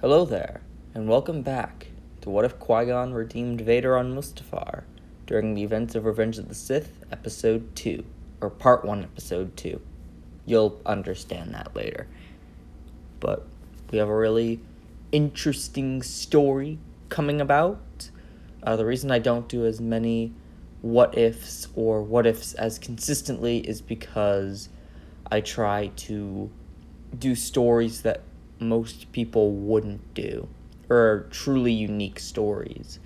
Hello there, and welcome back to What If Qui-Gon Redeemed Vader on Mustafar during the events of Revenge of the Sith, Episode 2, or Part 1, Episode 2. You'll understand that later. But we have a really interesting story coming about. The reason I don't do as many what-ifs or what-ifs as consistently is because I try to do stories that most people wouldn't do, or truly unique stories.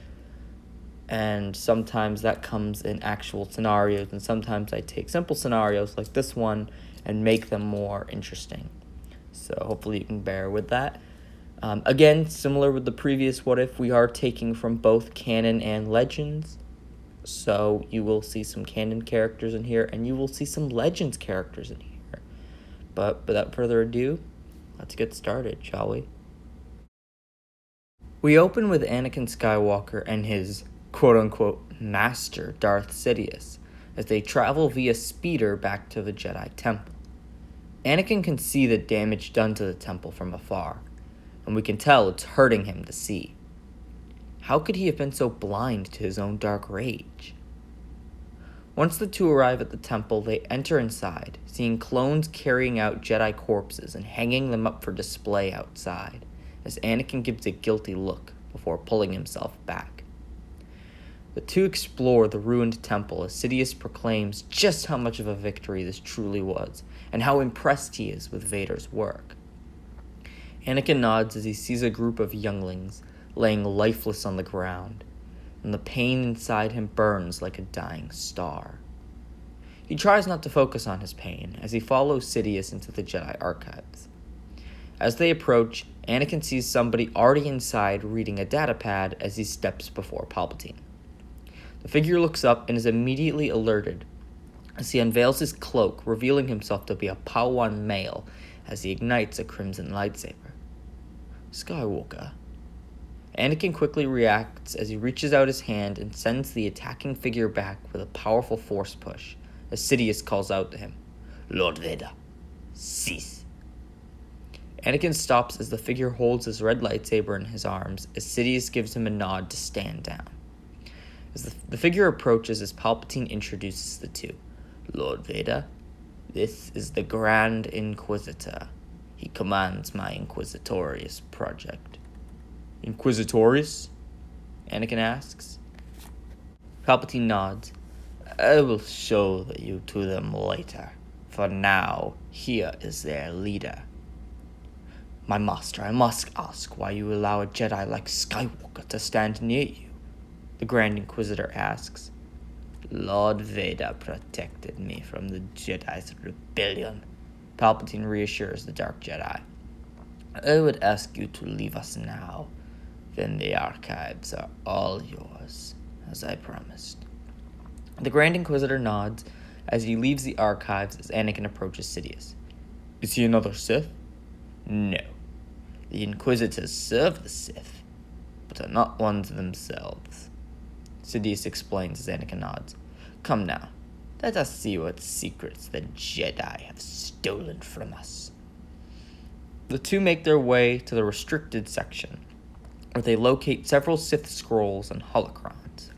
And sometimes that comes in actual scenarios, and sometimes I take simple scenarios like this one and make them more interesting. So hopefully you can bear with that. Again, similar with the previous What If, we are taking from both canon and legends. So you will see some canon characters in here, and you will see some legends characters in here. But without further ado, let's get started, shall we? We open with Anakin Skywalker and his quote-unquote master, Darth Sidious, as they travel via speeder back to the Jedi Temple. Anakin can see the damage done to the temple from afar, and we can tell it's hurting him to see. How could he have been so blind to his own dark rage? Once the two arrive at the temple, they enter inside, seeing clones carrying out Jedi corpses and hanging them up for display outside, as Anakin gives a guilty look before pulling himself back. The two explore the ruined temple as Sidious proclaims just how much of a victory this truly was, and how impressed he is with Vader's work. Anakin nods as he sees a group of younglings laying lifeless on the ground, and the pain inside him burns like a dying star. He tries not to focus on his pain as he follows Sidious into the Jedi archives. As they approach, Anakin sees somebody already inside reading a datapad as he steps before Palpatine. The figure looks up and is immediately alerted as he unveils his cloak, revealing himself to be a Padawan male as he ignites a crimson lightsaber. Skywalker. Anakin quickly reacts as he reaches out his hand and sends the attacking figure back with a powerful force push, as Sidious calls out to him, "Lord Vader, cease." Anakin stops as the figure holds his red lightsaber in his arms, as Sidious gives him a nod to stand down. As the figure approaches, as Palpatine introduces the two, "Lord Vader, this is the Grand Inquisitor. He commands my Inquisitorius project." "Inquisitorius?" Anakin asks. Palpatine nods. "I will show you to them later. For now, here is their leader." "My master, I must ask why you allow a Jedi like Skywalker to stand near you," the Grand Inquisitor asks. "Lord Vader protected me from the Jedi's rebellion," Palpatine reassures the Dark Jedi. "I would ask you to leave us now. Then the archives are all yours, as I promised." The Grand Inquisitor nods as he leaves the archives as Anakin approaches Sidious. "Is he another Sith?" "No. The Inquisitors serve the Sith, but are not ones themselves," Sidious explains as Anakin nods. "Come now, let us see what secrets the Jedi have stolen from us." The two make their way to the restricted section, where they locate several Sith scrolls and holocrons.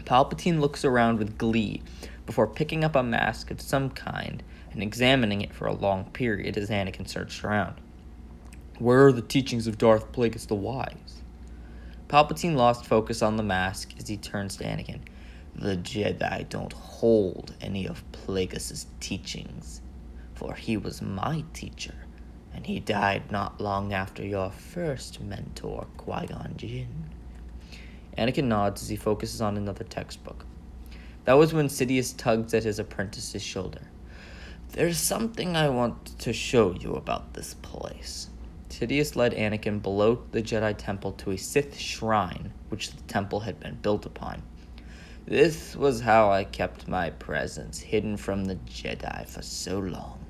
Palpatine looks around with glee before picking up a mask of some kind and examining it for a long period as Anakin searched around. "Where are the teachings of Darth Plagueis the Wise?" Palpatine lost focus on the mask as he turns to Anakin. "The Jedi don't hold any of Plagueis' teachings, for he was my teacher, and he died not long after your first mentor, Qui-Gon Jinn." Anakin nods as he focuses on another textbook. That was when Sidious tugs at his apprentice's shoulder. "There's something I want to show you about this place." Sidious led Anakin below the Jedi Temple to a Sith shrine, which the temple had been built upon. "This was how I kept my presence hidden from the Jedi for so long,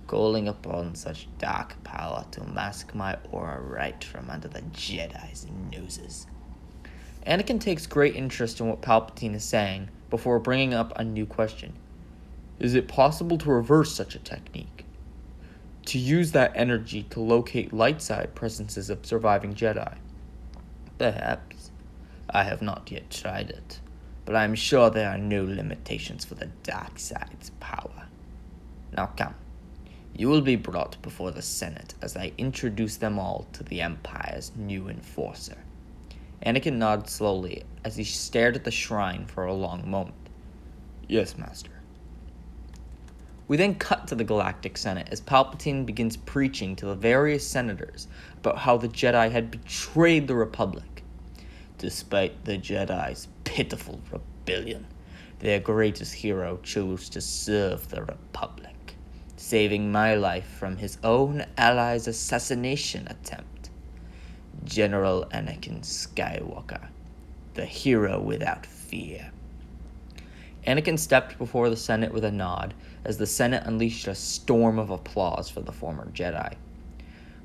calling upon such dark power to mask my aura right from under the Jedi's noses." Anakin takes great interest in what Palpatine is saying before bringing up a new question. "Is it possible to reverse such a technique?" to use that energy to locate light side presences of surviving Jedi. Perhaps. I have not yet tried it, but I am sure there are no limitations for the dark side's power. Now come. You will be brought before the Senate as I introduce them all to the Empire's new enforcer. Anakin nodded slowly as he stared at the shrine for a long moment. Yes, Master. We then cut to the Galactic Senate as Palpatine begins preaching to the various senators about how the Jedi had betrayed the Republic. Despite the Jedi's pitiful rebellion, their greatest hero chose to serve the Republic, saving my life from his own ally's assassination attempt. General Anakin Skywalker, the hero without fear. Anakin stepped before the Senate with a nod as the Senate unleashed a storm of applause for the former Jedi.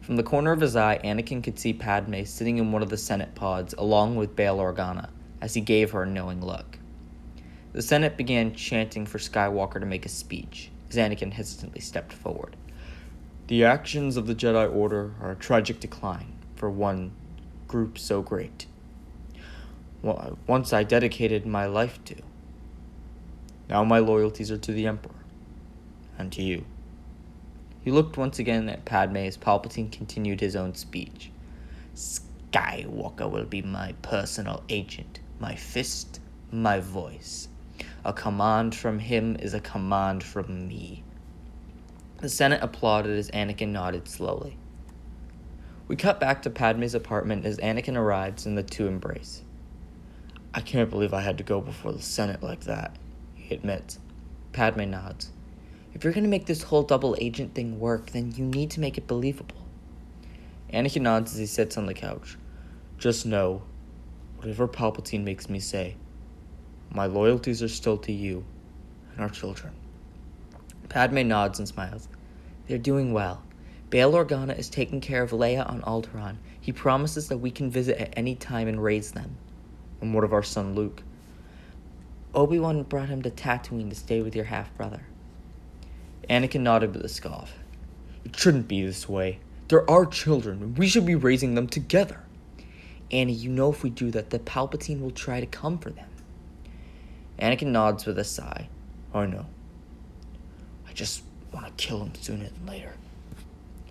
From the corner of his eye, Anakin could see Padme sitting in one of the Senate pods along with Bail Organa as he gave her a knowing look. The Senate began chanting for Skywalker to make a speech as Anakin hesitantly stepped forward. The actions of the Jedi Order are a tragic decline for one group so great. Once I dedicated my life to. Now my loyalties are to the Emperor, and to you. He looked once again at Padme as Palpatine continued his own speech. Skywalker will be my personal agent, my fist, my voice. A command from him is a command from me. The Senate applauded as Anakin nodded slowly. We cut back to Padme's apartment as Anakin arrives and the two embrace. I can't believe I had to go before the Senate like that, he admits. Padme nods. If you're going to make this whole double agent thing work, then you need to make it believable. Anakin nods as he sits on the couch. Just know, whatever Palpatine makes me say, my loyalties are still to you and our children. Padme nods and smiles. They're doing well. Bail Organa is taking care of Leia on Alderaan. He promises that we can visit at any time and raise them. And what of our son Luke? Obi-Wan brought him to Tatooine to stay with your half-brother. Anakin nodded with a scoff. It shouldn't be this way. They're our children, and we should be raising them together. Annie, you know if we do that, the Palpatine will try to come for them. Anakin nods with a sigh. I know. I just want to kill him sooner than later.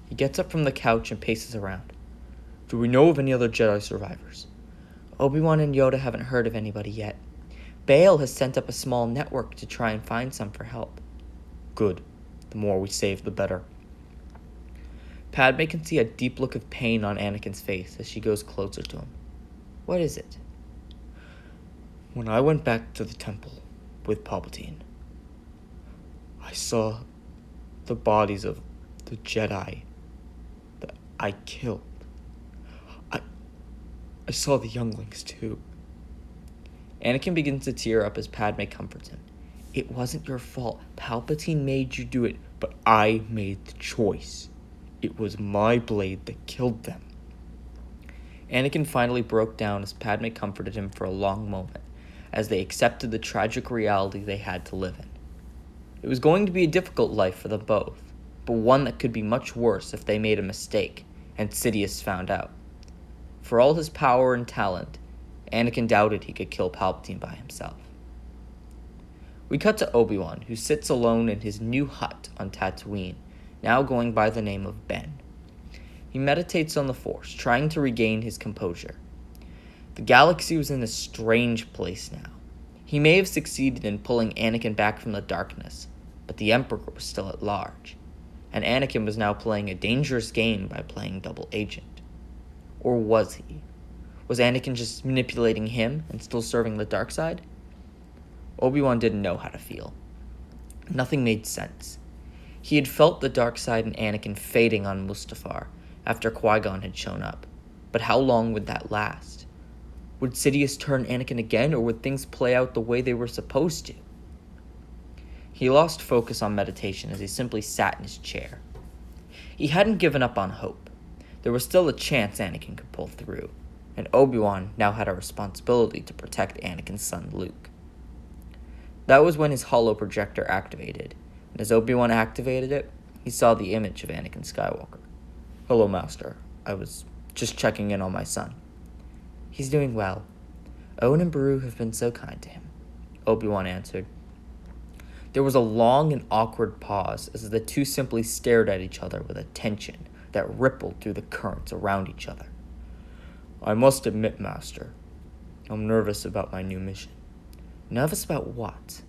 He gets up from the couch and paces around. Do we know of any other Jedi survivors? Obi-Wan and Yoda haven't heard of anybody yet. Bail has sent up a small network to try and find some for help. Good. The more we save, the better. Padme can see a deep look of pain on Anakin's face as she goes closer to him. What is it? When I went back to the temple with Palpatine, I saw the bodies of the Jedi that I killed. I saw the younglings too. Anakin begins to tear up as Padme comforts him. It wasn't your fault. Palpatine made you do it, but I made the choice. It was my blade that killed them. Anakin finally broke down as Padme comforted him for a long moment, as they accepted the tragic reality they had to live in. It was going to be a difficult life for them both, but one that could be much worse if they made a mistake and Sidious found out. For all his power and talent, Anakin doubted he could kill Palpatine by himself. We cut to Obi-Wan, who sits alone in his new hut on Tatooine, now going by the name of Ben. He meditates on the Force, trying to regain his composure. The galaxy was in a strange place now. He may have succeeded in pulling Anakin back from the darkness, but the Emperor was still at large, and Anakin was now playing a dangerous game by playing double agent. Or was he? Was Anakin just manipulating him and still serving the dark side? Obi-Wan didn't know how to feel. Nothing made sense. He had felt the dark side in Anakin fading on Mustafar after Qui-Gon had shown up, but how long would that last? Would Sidious turn Anakin again, or would things play out the way they were supposed to? He lost focus on meditation as he simply sat in his chair. He hadn't given up on hope. There was still a chance Anakin could pull through, and Obi-Wan now had a responsibility to protect Anakin's son Luke. That was when his holo projector activated, and as Obi-Wan activated it, he saw the image of Anakin Skywalker. "Hello, Master. I was just checking in on my son." "He's doing well. Owen and Beru have been so kind to him," Obi-Wan answered. There was a long and awkward pause as the two simply stared at each other with a tension that rippled through the currents around each other. "I must admit, Master, I'm nervous about my new mission." "Nervous about what?"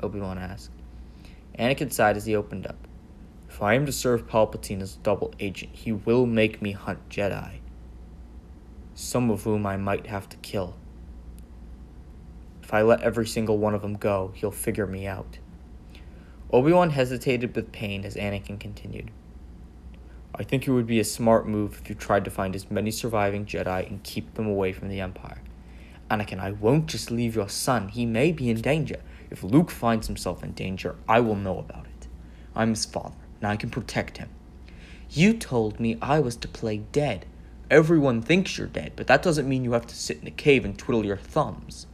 Obi-Wan asked. Anakin sighed as he opened up. "If I am to serve Palpatine as a double agent, he will make me hunt Jedi, some of whom I might have to kill. If I let every single one of them go, he'll figure me out." Obi-Wan hesitated with pain as Anakin continued. "I think it would be a smart move if you tried to find as many surviving Jedi and keep them away from the Empire. Anakin, I won't just leave your son. He may be in danger. If Luke finds himself in danger, I will know about it. I'm his father, and I can protect him." "You told me I was to play dead." "Everyone thinks you're dead, but that doesn't mean you have to sit in a cave and twiddle your thumbs."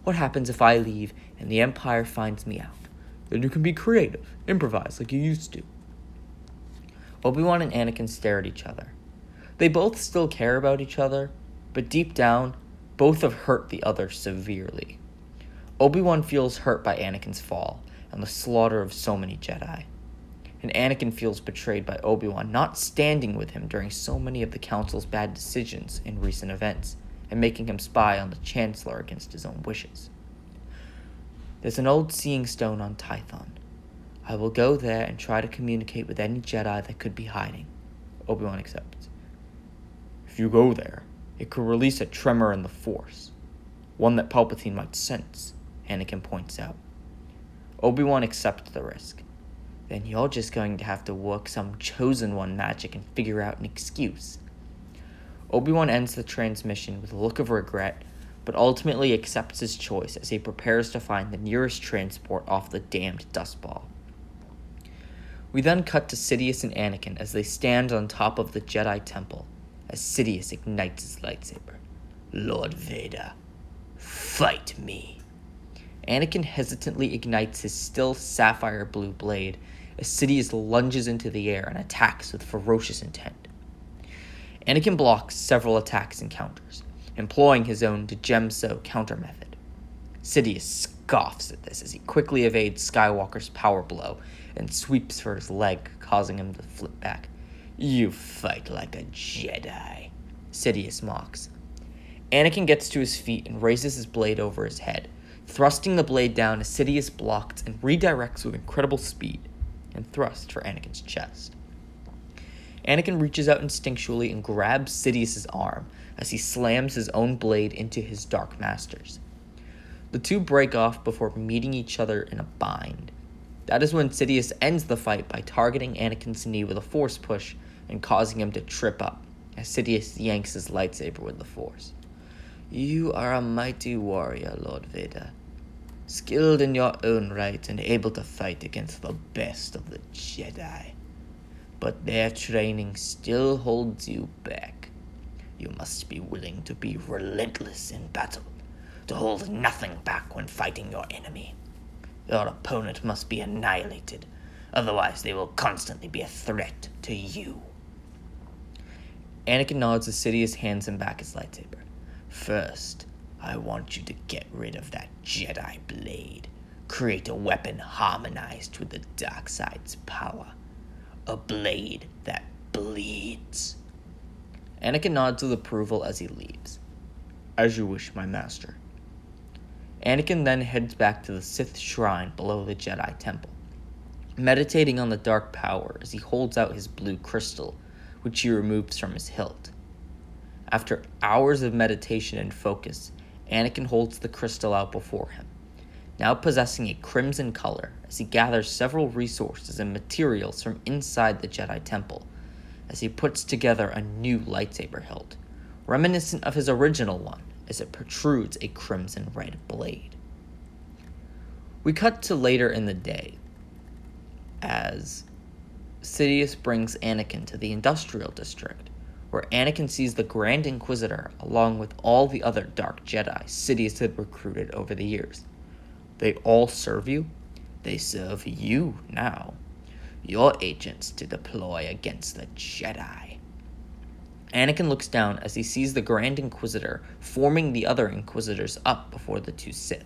"What happens if I leave and the Empire finds me out?" "Then you can be creative, improvise like you used to." Obi-Wan and Anakin stare at each other. They both still care about each other, but deep down, both have hurt the other severely. Obi-Wan feels hurt by Anakin's fall and the slaughter of so many Jedi. And Anakin feels betrayed by Obi-Wan not standing with him during so many of the Council's bad decisions in recent events and making him spy on the Chancellor against his own wishes. "There's an old seeing stone on Tython. I will go there and try to communicate with any Jedi that could be hiding," Obi-Wan accepts. "If you go there, it could release a tremor in the Force, one that Palpatine might sense," Anakin points out. Obi-Wan accepts the risk. "Then you're just going to have to work some chosen one magic and figure out an excuse." Obi-Wan ends the transmission with a look of regret, but ultimately accepts his choice as he prepares to find the nearest transport off the damned dust ball. We then cut to Sidious and Anakin as they stand on top of the Jedi Temple, as Sidious ignites his lightsaber. "Lord Vader, fight me." Anakin hesitantly ignites his still sapphire blue blade as Sidious lunges into the air and attacks with ferocious intent. Anakin blocks several attacks and counters, employing his own Djemso counter method. Sidious scoffs at this as he quickly evades Skywalker's power blow and sweeps for his leg, causing him to flip back. "You fight like a Jedi," Sidious mocks. Anakin gets to his feet and raises his blade over his head, thrusting the blade down as Sidious blocks and redirects with incredible speed and thrust for Anakin's chest. Anakin reaches out instinctually and grabs Sidious's arm as he slams his own blade into his Dark Master's. The two break off before meeting each other in a bind. That is when Sidious ends the fight by targeting Anakin's knee with a Force push and causing him to trip up, as Sidious yanks his lightsaber with the Force. "You are a mighty warrior, Lord Vader, skilled in your own right and able to fight against the best of the Jedi. But their training still holds you back. You must be willing to be relentless in battle, to hold nothing back when fighting your enemy. Your opponent must be annihilated, otherwise they will constantly be a threat to you." Anakin nods as Sidious hands him back his lightsaber. "First, I want you to get rid of that Jedi blade. Create a weapon harmonized with the dark side's power. A blade that bleeds." Anakin nods with approval as he leaves. "As you wish, my master." Anakin then heads back to the Sith shrine below the Jedi Temple, meditating on the dark power as he holds out his blue crystal, which he removes from his hilt. After hours of meditation and focus, Anakin holds the crystal out before him, now possessing a crimson color as he gathers several resources and materials from inside the Jedi Temple, as he puts together a new lightsaber hilt, reminiscent of his original one, as it protrudes a crimson red blade. We cut to later in the day, as Sidious brings Anakin to the Industrial District, where Anakin sees the Grand Inquisitor along with all the other Dark Jedi Sidious had recruited over the years. "They all serve you?" "They serve you now. your agents to deploy against the Jedi. Anakin looks down as he sees the Grand Inquisitor forming the other Inquisitors up before the two Sith.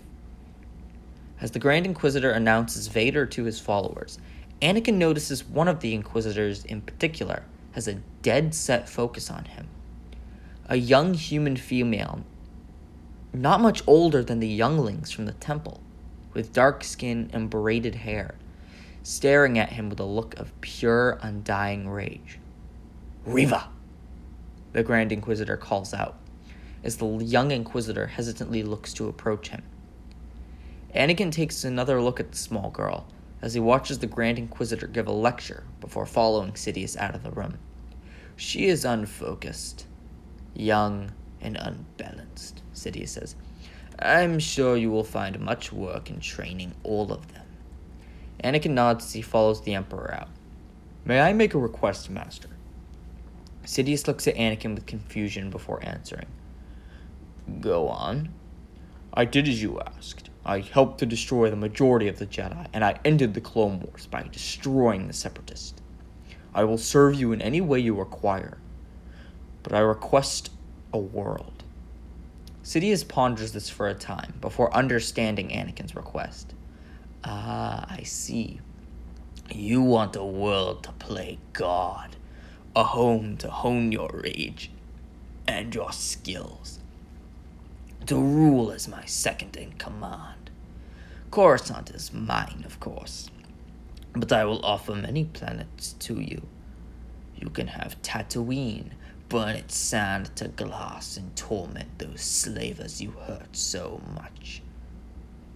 As the Grand Inquisitor announces Vader to his followers, Anakin notices one of the Inquisitors in particular has a dead-set focus on him. A young human female, not much older than the younglings from the temple, with dark skin and braided hair, staring at him with a look of pure, undying rage. "Riva!" the Grand Inquisitor calls out, as the young Inquisitor hesitantly looks to approach him. Anakin takes another look at the small girl, as he watches the Grand Inquisitor give a lecture before following Sidious out of the room. She is unfocused, young, and unbalanced, Sidious says. I'm sure you will find much work in training all of them. Anakin nods as he follows the Emperor out. May I make a request, Master? Sidious looks at Anakin with confusion before answering. Go on. I did as you asked. I helped to destroy the majority of the Jedi, and I ended the Clone Wars by destroying the Separatists. I will serve you in any way you require, but I request a world. Sidious ponders this for a time before understanding Anakin's request. Ah, I see. You want a world to play God, a home to hone your rage and your skills, to rule as my second in command. Coruscant is mine, of course, but I will offer many planets to you. You can have Tatooine, burn its sand to glass and torment those slavers you hurt so much.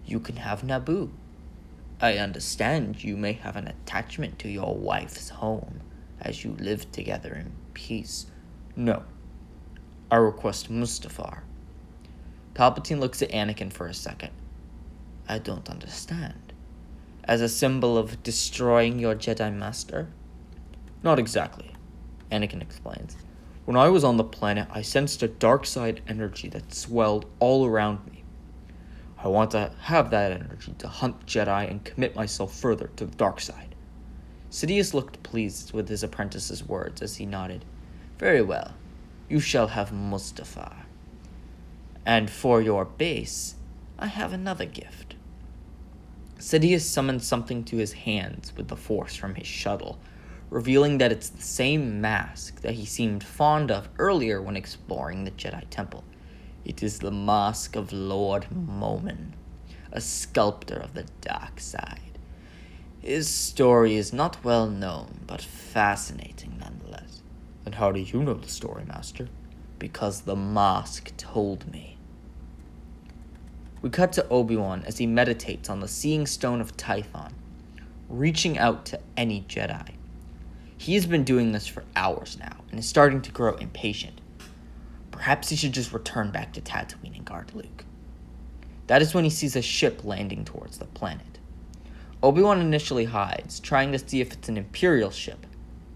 You can have Naboo. I understand you may have an attachment to your wife's home as you live together in peace. No, I request Mustafar. Palpatine looks at Anakin for a second. I don't understand. As a symbol of destroying your Jedi Master? Not exactly, Anakin explains. When I was on the planet, I sensed a dark side energy that swelled all around me. I want to have that energy to hunt Jedi and commit myself further to the dark side. Sidious looked pleased with his apprentice's words as he nodded. Very well, you shall have Mustafar. And for your base, I have another gift. Sidious summons something to his hands with the Force from his shuttle, revealing that it's the same mask that he seemed fond of earlier when exploring the Jedi Temple. It is the mask of Lord Momin, a sculptor of the dark side. His story is not well known, but fascinating nonetheless. And how do you know the story, Master? Because the mask told me. We cut to Obi-Wan as he meditates on the Seeing Stone of Tython, reaching out to any Jedi. He has been doing this for hours now, and is starting to grow impatient. Perhaps he should just return back to Tatooine and guard Luke. That is when he sees a ship landing towards the planet. Obi-Wan initially hides, trying to see if it's an Imperial ship,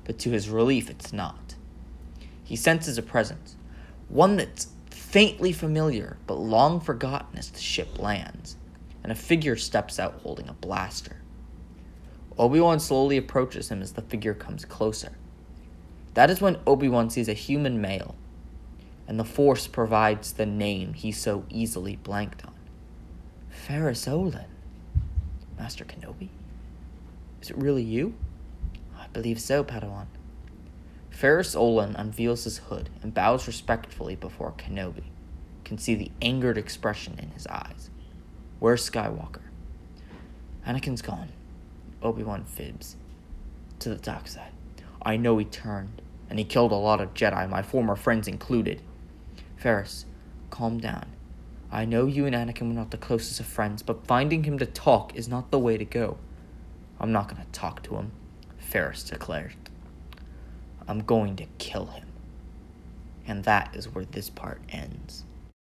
but to his relief it's not. He senses a presence, one that's faintly familiar but long forgotten as the ship lands, and a figure steps out holding a blaster. Obi-Wan slowly approaches him as the figure comes closer. That is when Obi-Wan sees a human male, and the Force provides the name he so easily blanked on. Ferus Olin. Master Kenobi? Is it really you? I believe so, Padawan. Ferus Olin unveils his hood and bows respectfully before Kenobi. Can see the angered expression in his eyes. Where's Skywalker? Anakin's gone. Obi-Wan fibs. To the dark side. I know he turned, and he killed a lot of Jedi, my former friends included. Ferus, calm down. I know you and Anakin were not the closest of friends, but finding him to talk is not the way to go. I'm not going to talk to him, Ferus declared. I'm going to kill him. And that is where this part ends.